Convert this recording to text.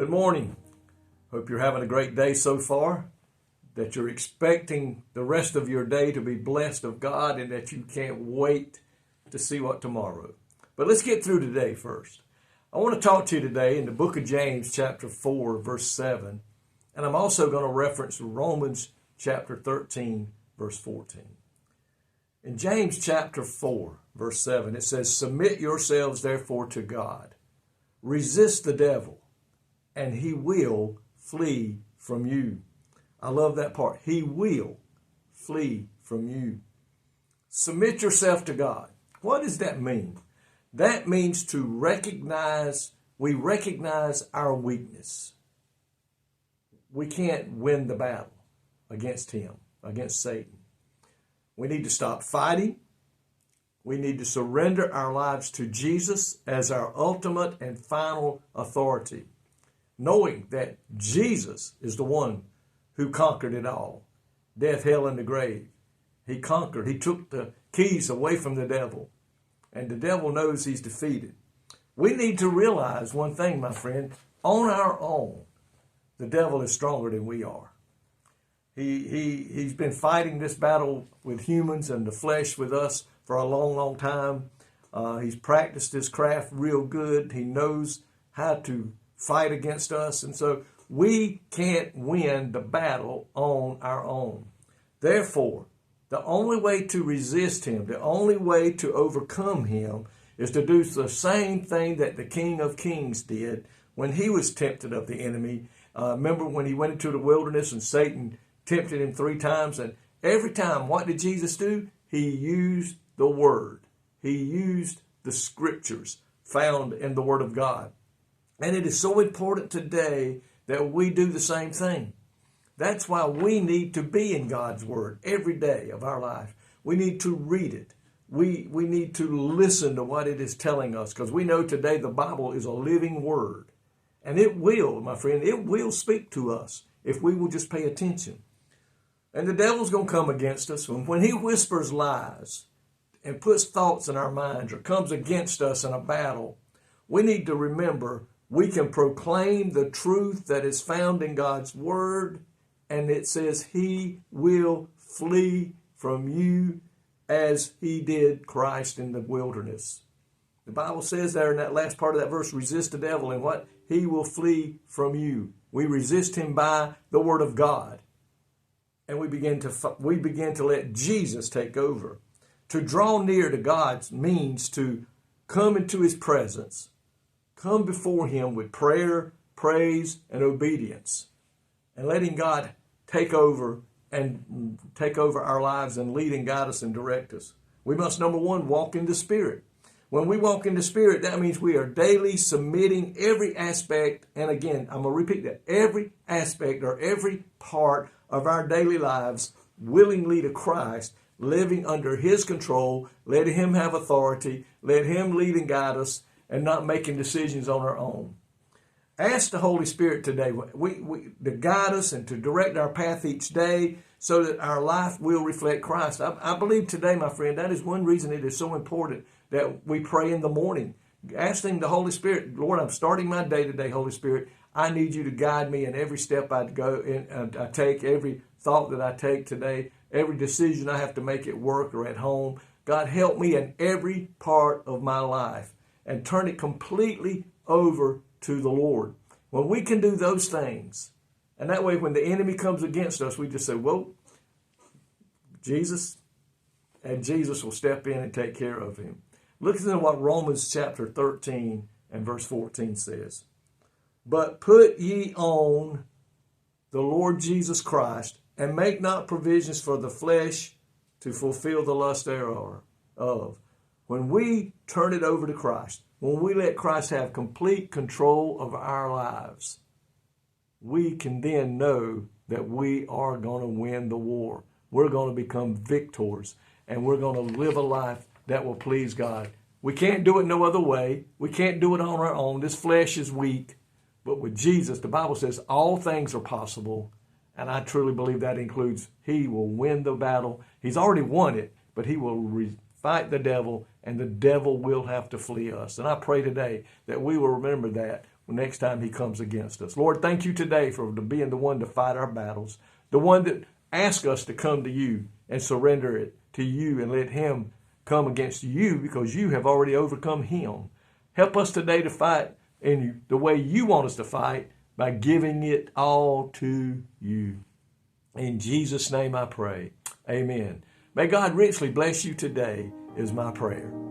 Good morning. Hope you're having a great day so far, that you're expecting the rest of your day to be blessed of God, and that you can't wait to see what tomorrow. But let's get through today first. I want to talk to you today in the book of James chapter 4 verse 7, and I'm also going to reference Romans chapter 13 verse 14. In James chapter 4 verse 7 it says, "Submit yourselves therefore to God. Resist the devil, and he will flee from you." I love that part. He will flee from you. Submit yourself to God. What does that mean? That means to recognize our weakness. We can't win the battle against him, against Satan. We need to stop fighting. We need to surrender our lives to Jesus as our ultimate and final authority, knowing that Jesus is the one who conquered it all. Death, hell, and the grave. He conquered. He took the keys away from the devil. And the devil knows he's defeated. We need to realize one thing, my friend. On our own, the devil is stronger than we are. He's been fighting this battle with humans and the flesh with us for a long, long time. He's practiced his craft real good. He knows how to fight against us. And so we can't win the battle on our own. Therefore, the only way to resist him, the only way to overcome him, is to do the same thing that the King of Kings did when he was tempted of the enemy. Remember when he went into the wilderness and Satan tempted him 3 times? And every time, what did Jesus do? He used the Word. He used the Scriptures found in the Word of God. And it is so important today that we do the same thing. That's why we need to be in God's Word every day of our life. We need to read it. We need to listen to what it is telling us, because we know today the Bible is a living Word. And it will, my friend, it will speak to us if we will just pay attention. And the devil's going to come against us. When he whispers lies and puts thoughts in our minds or comes against us in a battle, we need to remember we can proclaim the truth that is found in God's Word, and it says he will flee from you as he did Christ in the wilderness. The Bible says there in that last part of that verse, resist the devil, and what? He will flee from you. We resist him by the Word of God. And we begin to let Jesus take over. To draw near to God means to come into his presence, come before him with prayer, praise, and obedience, and letting God take over our lives and lead and guide us and direct us. We must, number one, walk in the Spirit. When we walk in the Spirit, that means we are daily submitting every aspect, and again, I'm going to repeat that, every aspect or every part of our daily lives willingly to Christ, living under his control, letting him have authority, let him lead and guide us, and not making decisions on our own. Ask the Holy Spirit today to guide us and to direct our path each day so that our life will reflect Christ. I believe today, my friend, that is one reason it is so important that we pray in the morning. Asking the Holy Spirit, Lord, I'm starting my day today, Holy Spirit. I need you to guide me in every step I take, every thought that I take today, every decision I have to make at work or at home. God, help me in every part of my life and turn it completely over to the Lord. When we can do those things, and that way when the enemy comes against us, we just say, well, Jesus, and Jesus will step in and take care of him. Listen to what Romans chapter 13 and verse 14 says. "But put ye on the Lord Jesus Christ, and make not provisions for the flesh to fulfill the lust thereof." When we turn it over to Christ, when we let Christ have complete control of our lives, we can then know that we are going to win the war. We're going to become victors, and we're going to live a life that will please God. We can't do it no other way. We can't do it on our own. This flesh is weak. But with Jesus, the Bible says all things are possible. And I truly believe that includes he will win the battle. He's already won it, but he will fight the devil, and the devil will have to flee us. And I pray today that we will remember that next time he comes against us. Lord, thank you today for being the one to fight our battles, the one that asks us to come to you and surrender it to you and let him come against you because you have already overcome him. Help us today to fight in the way you want us to fight by giving it all to you. In Jesus' name I pray. Amen. May God richly bless you today is my prayer.